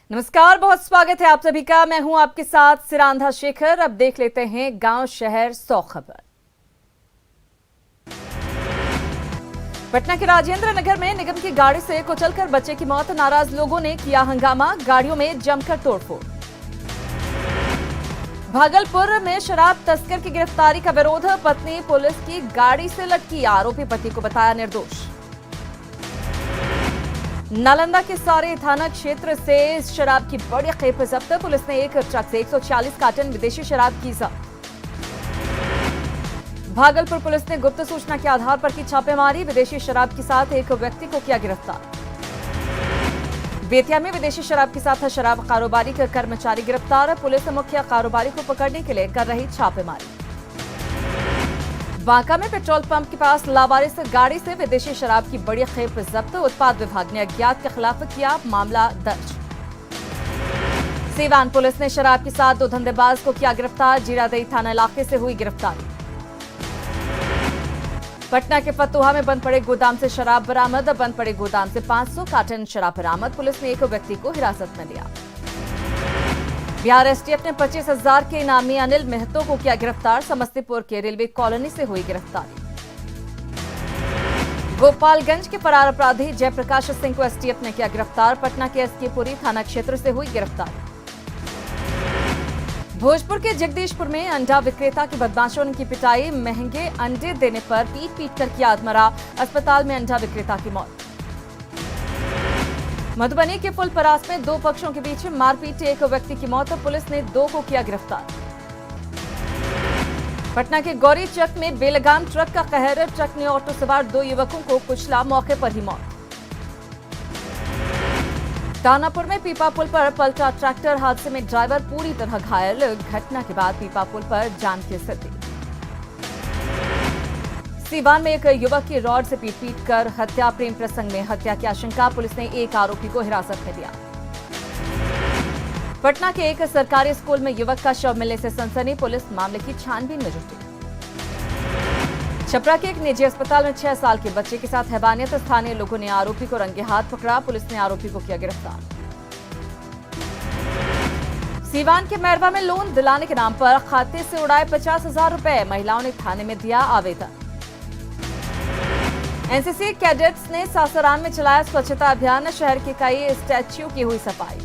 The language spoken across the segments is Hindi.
नमस्कार, बहुत स्वागत है आप सभी का। मैं हूं आपके साथ सिरांधा शेखर। अब देख लेते हैं गांव शहर 100 खबर। पटना के राजेंद्र नगर में निगम की गाड़ी से कुचलकर बच्चे की मौत। नाराज लोगों ने किया हंगामा, गाड़ियों में जमकर तोड़फोड़। भागलपुर में शराब तस्कर की गिरफ्तारी का विरोध। पत्नी पुलिस की गाड़ी से लटकी, आरोपी पति को बताया निर्दोष। नालंदा के सारे थाना क्षेत्र से शराब की बड़ी खेप जब्त। पुलिस ने एक ट्रक से 140 कार्टन विदेशी शराब की जब्त। भागलपुर पुलिस ने गुप्त सूचना के आधार पर की छापेमारी। विदेशी शराब के साथ एक व्यक्ति को किया गिरफ्तार। बेतिया में विदेशी शराब के साथ शराब कारोबारी का कर्मचारी गिरफ्तार। पुलिस मुख्य कारोबारी को पकड़ने के लिए कर रही छापेमारी। बांका में पेट्रोल पंप के पास लावारिस गाड़ी से विदेशी शराब की बड़ी खेप जब्त। उत्पाद विभाग ने अज्ञात के खिलाफ किया मामला दर्ज। सीवान पुलिस ने शराब के साथ 2 धंधेबाज को किया गिरफ्तार। जीरादेई थाना इलाके से हुई गिरफ्तारी। पटना के फतुहा में बंद पड़े गोदाम से शराब बरामद। बंद पड़े गोदाम से 500 कार्टन शराब बरामद। पुलिस ने एक व्यक्ति को हिरासत में लिया। बिहार एसटीएफ ने 25,000 के इनामी अनिल मेहतो को किया गिरफ्तार। समस्तीपुर के रेलवे कॉलोनी से हुई गिरफ्तारी। गोपालगंज के फरार अपराधी जयप्रकाश सिंह को एसटीएफ ने किया गिरफ्तार। पटना के एसकेपुरी थाना क्षेत्र से हुई गिरफ्तारी। भोजपुर के जगदीशपुर में अंडा विक्रेता की बदमाशों ने की पिटाई। महंगे अंडे देने पर पीट पीट कर किया आत्महत्या। अस्पताल में अंडा विक्रेता की मौत। मधुबनी के फुलपरास में 2 पक्षों के बीच मारपीट, एक व्यक्ति की मौत। पुलिस ने 2 को किया गिरफ्तार। पटना के गौरी चक में बेलगाम ट्रक का कहर। ट्रक ने ऑटो सवार 2 युवकों को कुचला, मौके पर ही मौत। दानापुर में पीपा पुल पर पलटा ट्रैक्टर, हादसे में ड्राइवर पूरी तरह घायल। घटना के बाद पीपा पुल पर जाम की स्थिति। सीवान में एक युवक की रॉड से पीट कर हत्या। प्रेम प्रसंग में हत्या की आशंका। पुलिस ने एक आरोपी को हिरासत में लिया। पटना के एक सरकारी स्कूल में युवक का शव मिलने से सनसनी। पुलिस मामले की छानबीन में जुटी। छपरा के एक निजी अस्पताल में 6 साल के बच्चे के साथ हैवानियत। स्थानीय लोगों ने आरोपी को रंगे हाथ पकड़ा। पुलिस ने आरोपी को किया गिरफ्तार। सीवान के मैरवा में लोन दिलाने के नाम पर खाते से उड़ाए 50,000 रुपए। महिलाओं ने थाने में दिया आवेदन। एनसीसी कैडेट्स ने सासाराम में चलाया स्वच्छता अभियान। शहर के कई स्टैच्यू की हुई सफाई।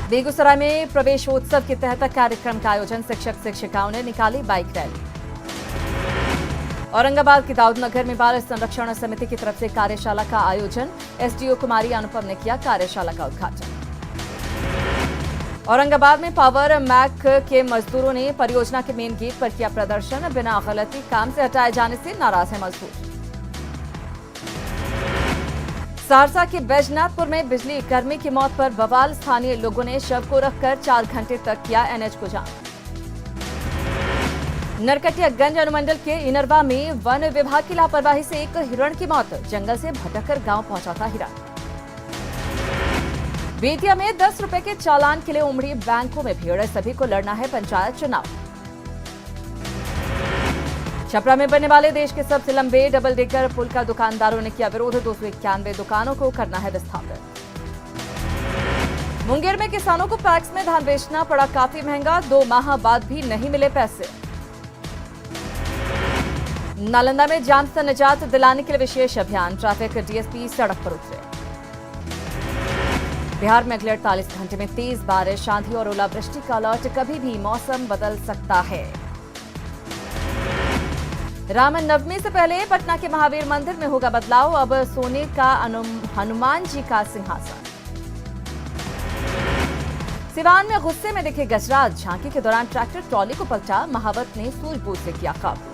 बेगूसराय में प्रवेशोत्सव के तहत कार्यक्रम का आयोजन। शिक्षक शिक्षिकाओं ने निकाली बाइक रैली। औरंगाबाद के दाऊदनगर में बाल संरक्षण समिति की तरफ से कार्यशाला का आयोजन। एसडीओ कुमारी अनुपम ने किया कार्यशाला का उद्घाटन। औरंगाबाद में पावर मैक के मजदूरों ने परियोजना के मेन गेट पर किया प्रदर्शन। बिना गलती काम से हटाए जाने से नाराज है मजदूर। सहरसा के बैजनाथपुर में बिजली कर्मी की मौत पर बवाल। स्थानीय लोगों ने शव को रखकर 4 घंटे तक किया एनएच को जाम। नरकटियागंज अनुमंडल के इनरवा में वन विभाग की लापरवाही से एक हिरण की मौत। जंगल से भटककर गांव पहुंचा था हिरण। बेतिया में 10 रुपए के चालान के लिए उमड़ी बैंकों में भीड़। सभी को लड़ना है पंचायत चुनाव। छपरा में बनने वाले देश के सबसे लंबे डबल डेकर पुल का दुकानदारों ने किया विरोध। 291 दुकानों को करना है विस्थापित। मुंगेर में किसानों को पैक्स में धान बेचना पड़ा काफी महंगा। 2 माह बाद भी नहीं मिले पैसे। नालंदा में जाम से निजात दिलाने के लिए विशेष अभियान। ट्रैफिक डीएसपी सड़क पर उतरे। बिहार में अगले 48 घंटे में तेज बारिश, आंधी और ओलावृष्टि का अलर्ट। कभी भी मौसम बदल सकता है। रामनवमी से पहले पटना के महावीर मंदिर में होगा बदलाव। अब सोने का हनुमान जी का सिंहासन। सिवान में गुस्से में दिखे गजराज। झांकी के दौरान ट्रैक्टर ट्रॉली को पलटा। महावत ने सूझबूझ से किया काबू।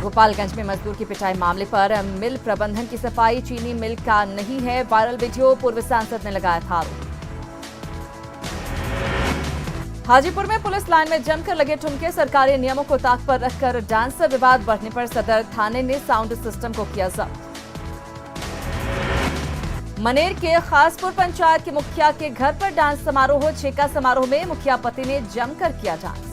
गोपालगंज में मजदूर की पिटाई मामले पर मिल प्रबंधन की सफाई। चीनी मिल का नहीं है वायरल वीडियो। पूर्व सांसद ने लगाया था आरोप। हाजीपुर में पुलिस लाइन में जमकर लगे ठुमके। सरकारी नियमों को ताक पर रखकर डांस विवाद बढ़ने पर सदर थाने ने साउंड सिस्टम को किया जब्त। मनेर के खासपुर पंचायत के मुखिया के घर पर डांस समारोह। छेका समारोह में मुखिया पति ने जमकर किया डांस।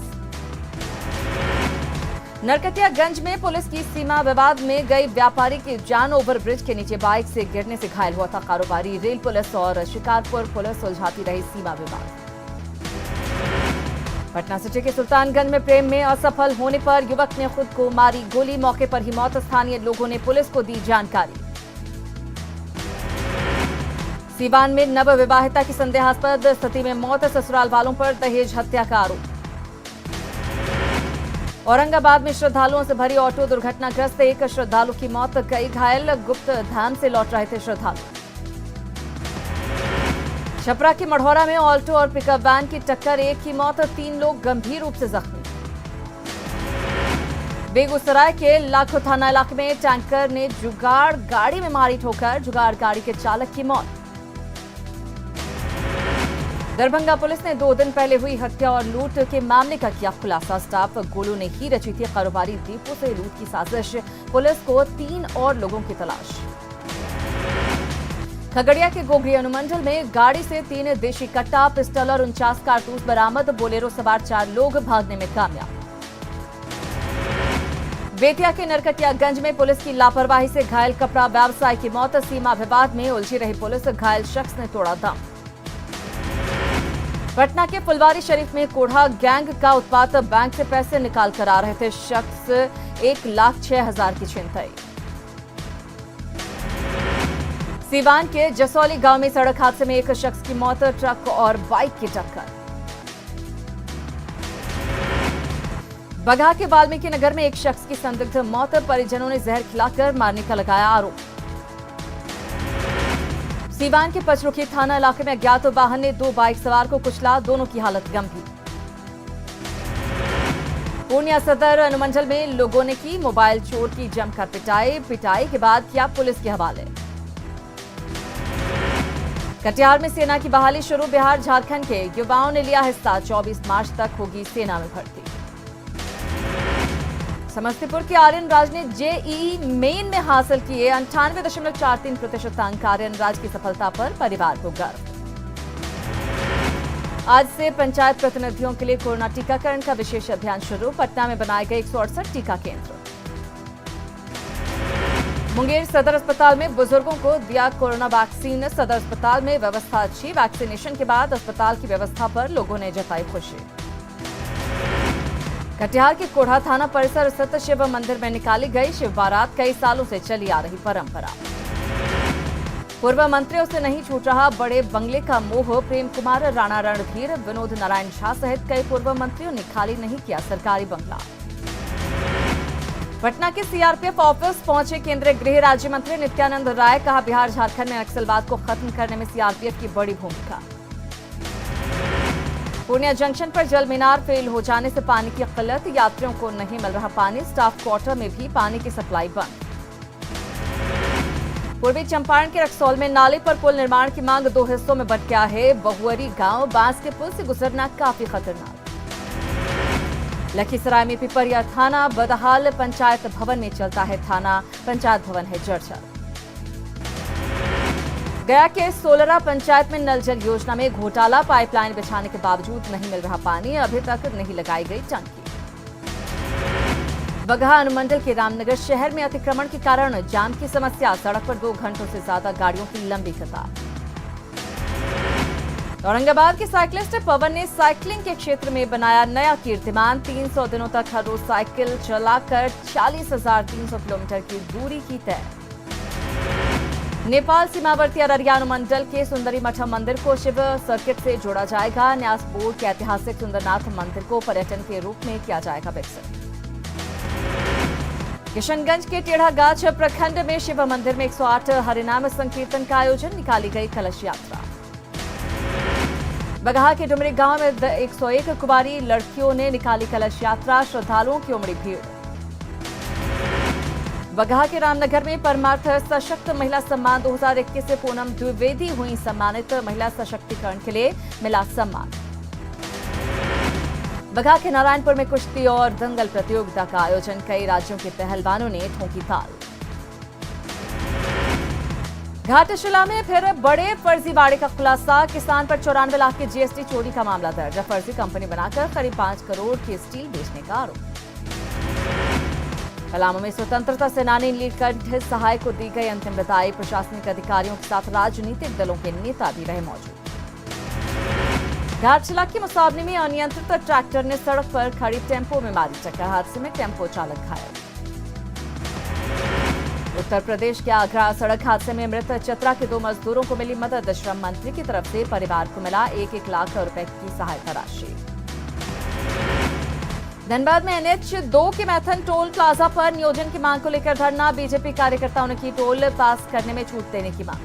नरकटियागंज में पुलिस की सीमा विवाद में गई व्यापारी की जान ओवरब्रिज के नीचे बाइक से गिरने से घायल हुआ था कारोबारी। रेल पुलिस और शिकारपुर पुलिस सुलझाती रही सीमा विवाद। पटना सिटी के सुल्तानगंज में प्रेम में असफल होने पर युवक ने खुद को मारी गोली। मौके पर ही मौत। स्थानीय लोगों ने पुलिस को दी जानकारी। सीवान में नवविवाहिता की संदेहास्पद स्थिति में मौत। ससुराल वालों पर दहेज हत्या का आरोप। औरंगाबाद में श्रद्धालुओं से भरी ऑटो दुर्घटनाग्रस्त। एक श्रद्धालु की मौत, कई घायल। गुप्त धाम से लौट रहे थे श्रद्धालु। छपरा के मढ़ौरा में ऑल्टो और पिकअप वैन की टक्कर, एक की मौत, 3 लोग गंभीर रूप से जख्मी। बेगूसराय के लाखो थाना इलाके में टैंकर ने जुगाड़ गाड़ी में मारी ठोकर। जुगाड़ गाड़ी के चालक की मौत। दरभंगा पुलिस ने 2 दिन पहले हुई हत्या और लूट के मामले का किया खुलासा। स्टाफ गोलू ने ही रची थी कारोबारी दीपू से लूट की साजिश। पुलिस को 3 और लोगों की तलाश। खगड़िया के गोगरी अनुमंडल में गाड़ी से 3 देशी कट्टा, पिस्टल और 49 कारतूस बरामद। बोलेरो सवार 4 लोग भागने में कामयाब। बेतिया के नरकटियागंज में पुलिस की लापरवाही से घायल कपड़ा व्यवसायी की मौत। सीमा विवाद में उलझी रही पुलिस, घायल शख्स ने तोड़ा दम। पटना के फुलवारी शरीफ में कोढ़ा गैंग का उत्पात। बैंक से पैसे निकाल कर आ रहे थे शख्स, 1,06,000 की छिनतई। सीवान के जसौली गांव में सड़क हादसे में एक शख्स की मौत। ट्रक और बाइक की टक्कर। बगहा के वाल्मीकि नगर में एक शख्स की संदिग्ध मौत। परिजनों ने जहर खिलाकर मारने का लगाया आरोप। सीवान के पचरुखी थाना इलाके में अज्ञात वाहन ने 2 बाइक सवार को कुचला। दोनों की हालत गंभीर। पूर्णिया सदर अनुमंडल में लोगों ने की मोबाइल चोर की जमकर पिटाई के बाद किया पुलिस के हवाले। कटिहार में सेना की बहाली शुरू। बिहार झारखंड के युवाओं ने लिया हिस्सा। 24 मार्च तक होगी सेना में भर्ती। समस्तीपुर के आर्यन राज ने जेईई मेन में हासिल किए 98.43% अंक। आर्यन राज की सफलता पर परिवार को गर्व। आज से पंचायत प्रतिनिधियों के लिए कोरोना टीकाकरण का विशेष अभियान शुरू। पटना में बनाए गए 168 टीका केंद्र। मुंगेर सदर अस्पताल में बुजुर्गों को दिया कोरोना वैक्सीन। सदर अस्पताल में व्यवस्था अच्छी। वैक्सीनेशन के बाद अस्पताल की व्यवस्था पर लोगों ने जताई खुशी। कटिहार के कोढ़ा थाना परिसर स्थित शिव मंदिर में निकाली गई शिव बारात। कई सालों से चली आ रही परंपरा। पूर्व मंत्रियों से नहीं छूट रहा बड़े बंगले का मोह। प्रेम कुमार, राणा रणधीर, विनोद नारायण झा सहित कई पूर्व मंत्रियों ने खाली नहीं किया सरकारी बंगला। पटना के सीआरपीएफ ऑफिस पहुंचे केंद्रीय गृह राज्य मंत्री नित्यानंद राय। कहा, बिहार झारखंड में नक्सलवाद को खत्म करने में सीआरपीएफ की बड़ी भूमिका। पूर्णिया जंक्शन पर जल मीनार फेल हो जाने से पानी की किल्लत। यात्रियों को नहीं मिल रहा पानी। स्टाफ क्वार्टर में भी पानी की सप्लाई बंद। पूर्वी चंपारण के रक्सौल में नाले पर पुल निर्माण की मांग 2 हिस्सों में बंट गया है। बहुअरी गांव बांस के पुल से गुजरना काफी खतरनाक। लखीसराय में पिपरिया थाना बदहाल। पंचायत भवन में चलता है थाना, पंचायत भवन है जर्जर। गया के सोलरा पंचायत में नल जल योजना में घोटाला। पाइपलाइन बिछाने के बावजूद नहीं मिल रहा पानी। अभी तक नहीं लगाई गई टंकी। बगहा अनुमंडल के रामनगर शहर में अतिक्रमण के कारण जाम की समस्या। सड़क पर 2 घंटों से ज्यादा गाड़ियों की लंबी कतार। औरंगाबाद के साइकिलिस्ट पवन ने साइकिलिंग के क्षेत्र में बनाया नया कीर्तिमान। 300 दिनों तक हर रोज साइकिल चलाकर 40,300 किलोमीटर की दूरी की तय। नेपाल सीमावर्ती अररिया अनुमंडल के सुंदरी मठम मंदिर को शिव सर्किट से जोड़ा जाएगा। न्यास बोर्ड के ऐतिहासिक सुंदरनाथ मंदिर को पर्यटन के रूप में किया जाएगा विकसित। किशनगंज के टेढ़ागाछ प्रखंड में शिव मंदिर में 108 हरिनाम संकीर्तन का आयोजन। निकाली गई कलश यात्रा। बगहा के डुमरी गांव में 101 कुंवारी लड़कियों ने निकाली कलश यात्रा। श्रद्धालुओं की उमड़ी भीड़। बगहा के रामनगर में परमार्थ सशक्त महिला सम्मान 2021 से पूनम द्विवेदी हुई सम्मानित। महिला सशक्तिकरण के लिए मिला सम्मान। बगहा के नारायणपुर में कुश्ती और दंगल प्रतियोगिता का आयोजन। कई राज्यों के पहलवानों ने ठोकी ताल। घाटशिला में फिर बड़े फर्जीवाड़े का खुलासा। किसान पर 94 लाख की जीएसटी चोरी का मामला दर्ज। फर्जी कंपनी बनाकर करीब 5 करोड़ की स्टील बेचने का आरोप। पलामू में स्वतंत्रता सेनानी नीलकंठ सहाय को दी गई अंतिम विदाई। प्रशासनिक अधिकारियों के साथ राजनीतिक दलों के नेता भी रहे मौजूद। घाटशिला की मुसावनी में अनियंत्रित ट्रैक्टर ने सड़क पर खड़ी टेम्पो में मारी टक्कर। हादसे में टेम्पो चालक घायल। उत्तर प्रदेश के आगरा सड़क हादसे में मृत चतरा के 2 मजदूरों को मिली मदद। श्रम मंत्री की तरफ से परिवार को मिला 1-1 लाख रुपए की सहायता राशि। धनबाद में NH2 के मैथन टोल प्लाजा पर नियोजन की मांग को लेकर धरना। बीजेपी कार्यकर्ताओं ने की टोल पास करने में छूट देने की मांग।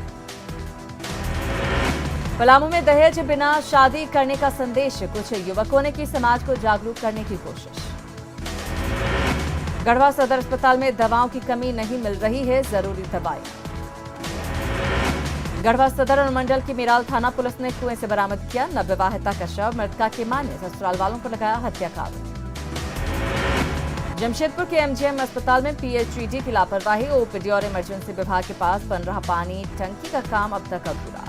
पलामू में दहेज बिना शादी करने का संदेश। कुछ युवकों ने की समाज को जागरूक करने की कोशिश। गढ़वा सदर अस्पताल में दवाओं की कमी नहीं मिल रही है, जरूरी दवाई। गढ़वा सदर अनुमंडल की मिराल थाना पुलिस ने कुएं से बरामद किया नवविवाहिता का शव। मृतका के मां ने ससुराल वालों को लगाया हत्या का आरोप। जमशेदपुर के MGM अस्पताल में PHED की लापरवाही। OPD और इमरजेंसी विभाग के पास बन रहा पानी टंकी का काम अब तक अधूरा।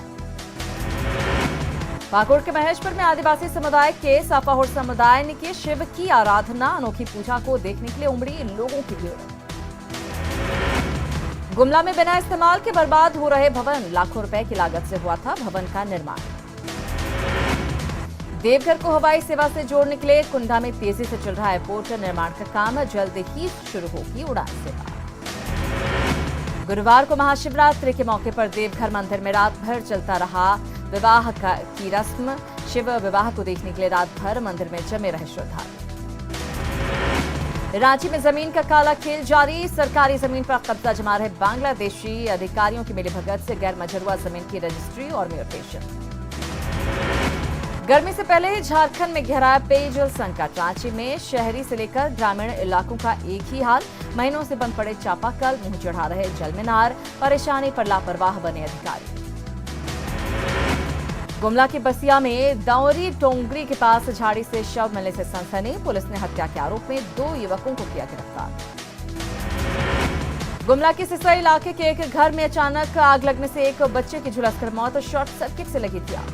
पाकुड़ के महेशपुर में आदिवासी समुदाय के सापाहुड़ समुदाय ने की शिव की आराधना। अनोखी पूजा को देखने के लिए उमड़ी लोगों की भीड़। गुमला में बिना इस्तेमाल के बर्बाद हो रहे भवन। लाखों रुपए की लागत से हुआ था भवन का निर्माण। देवघर को हवाई सेवा से जोड़ने के लिए कुंडा में तेजी से चल रहा एयरपोर्ट निर्माण का काम। जल्द ही शुरू होगी उड़ान सेवा। गुरुवार को महाशिवरात्रि के मौके पर देवघर मंदिर में रात भर चलता रहा विवाह की रस्म। शिव विवाह को देखने के लिए रात भर मंदिर में जमे रहे श्रद्धालु। रांची में जमीन का काला खेल जारी। सरकारी जमीन पर कब्जा जमा रहे बांग्लादेशी अधिकारियों की मिलीभगत से गैर मजरूआ जमीन की रजिस्ट्री और म्यूटेशन। गर्मी से पहले ही झारखंड में गहराया पेयजल संकट। रांची में शहरी से लेकर ग्रामीण इलाकों का एक ही हाल। महीनों से बंद पड़े चापाकल, मुंह चढ़ा रहे जलमीनार। परेशानी पर लापरवाह बने अधिकारी। गुमला के बसिया में दौरी टोंगरी के पास झाड़ी से शव मिलने से सनसनी। पुलिस ने हत्या के आरोप में 2 युवकों को किया गिरफ्तार। गुमला के सिसई इलाके के एक घर में अचानक आग लगने से एक बच्चे की झुलसकर मौत। शॉर्ट सर्किट से लगी थी आग।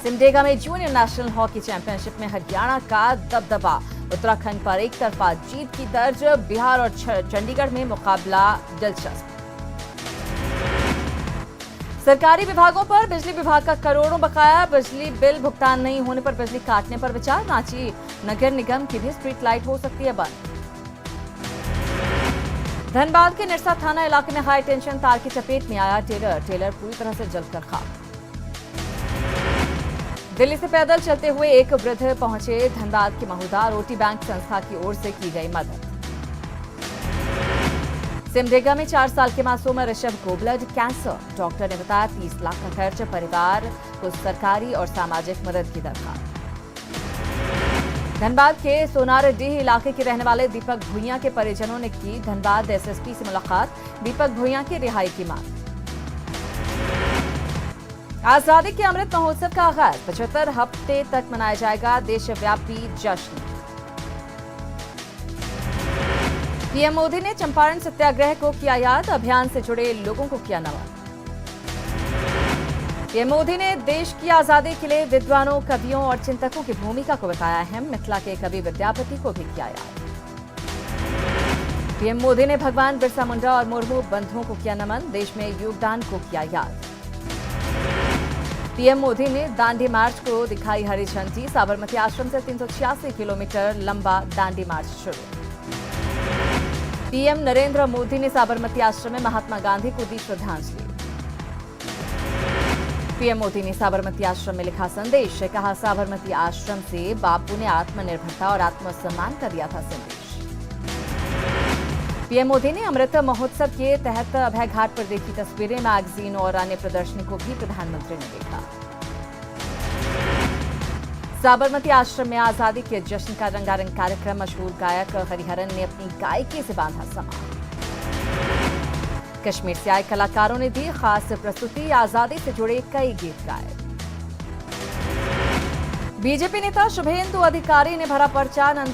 सिमडेगा में जूनियर नेशनल हॉकी चैंपियनशिप में हरियाणा का दबदबा। उत्तराखंड पर एक तरफा जीत की दर्ज। बिहार और चंडीगढ़ में मुकाबला दिलचस्प। सरकारी विभागों पर बिजली विभाग का करोड़ों बकाया। बिजली बिल भुगतान नहीं होने पर बिजली काटने पर विचार। रांची नगर निगम की भी स्ट्रीट लाइट हो सकती है बंद। धनबाद के निरसा थाना इलाके में हाई टेंशन तार की चपेट में आया टेलर पूरी तरह से जलकर खाक। दिल्ली से पैदल चलते हुए एक वृद्ध पहुंचे धनबाद की महुदा। रोटी बैंक संस्था की ओर से की गई मदद। सिमडेगा में 4 साल के मासूम ऋषभ को ब्लड कैंसर। डॉक्टर ने बताया 30 लाख का खर्च। परिवार को सरकारी और सामाजिक मदद की दरकार। धनबाद के सोनारडीह इलाके के रहने वाले दीपक भुइयां के परिजनों ने की धनबाद SSP से मुलाकात। दीपक भुइयां की रिहाई की मांग। आजादी के अमृत महोत्सव का आगाज। 75 हफ्ते तक मनाया जाएगा देशव्यापी जश्न। पीएम मोदी ने चंपारण सत्याग्रह को किया याद। अभियान से जुड़े लोगों को किया नमन। पीएम मोदी ने देश की आजादी के लिए विद्वानों, कवियों और चिंतकों की भूमिका को बताया अहम। मिथिला के कवि विद्यापति को भी किया याद। पीएम मोदी ने भगवान बिरसा मुंडा और मुर्मू बंधुओं को किया नमन। देश में योगदान को किया याद। पीएम मोदी ने दांडी मार्च को दिखाई हरी झंडी। साबरमती आश्रम से 386 किलोमीटर लंबा दांडी मार्च शुरू। पीएम नरेंद्र मोदी ने साबरमती आश्रम में महात्मा गांधी को दी श्रद्धांजलि। पीएम मोदी ने साबरमती आश्रम में लिखा संदेश। कहा साबरमती आश्रम से बापू ने आत्मनिर्भरता और आत्मसम्मान का दिया था संदेश। पीएम मोदी ने अमृत महोत्सव के तहत अभय घाट पर देखी तस्वीरें। मैगजीन और अन्य प्रदर्शनी को भी प्रधानमंत्री ने देखा। साबरमती आश्रम में आजादी के जश्न का रंगारंग कार्यक्रम। मशहूर गायक हरिहरन ने अपनी गायकी से बांधा समा। कश्मीर से आए कलाकारों ने दी खास प्रस्तुति। आजादी से जुड़े कई गीत गाए। बीजेपी नेता शुभेंदु अधिकारी ने भरा पर्चा। नंदी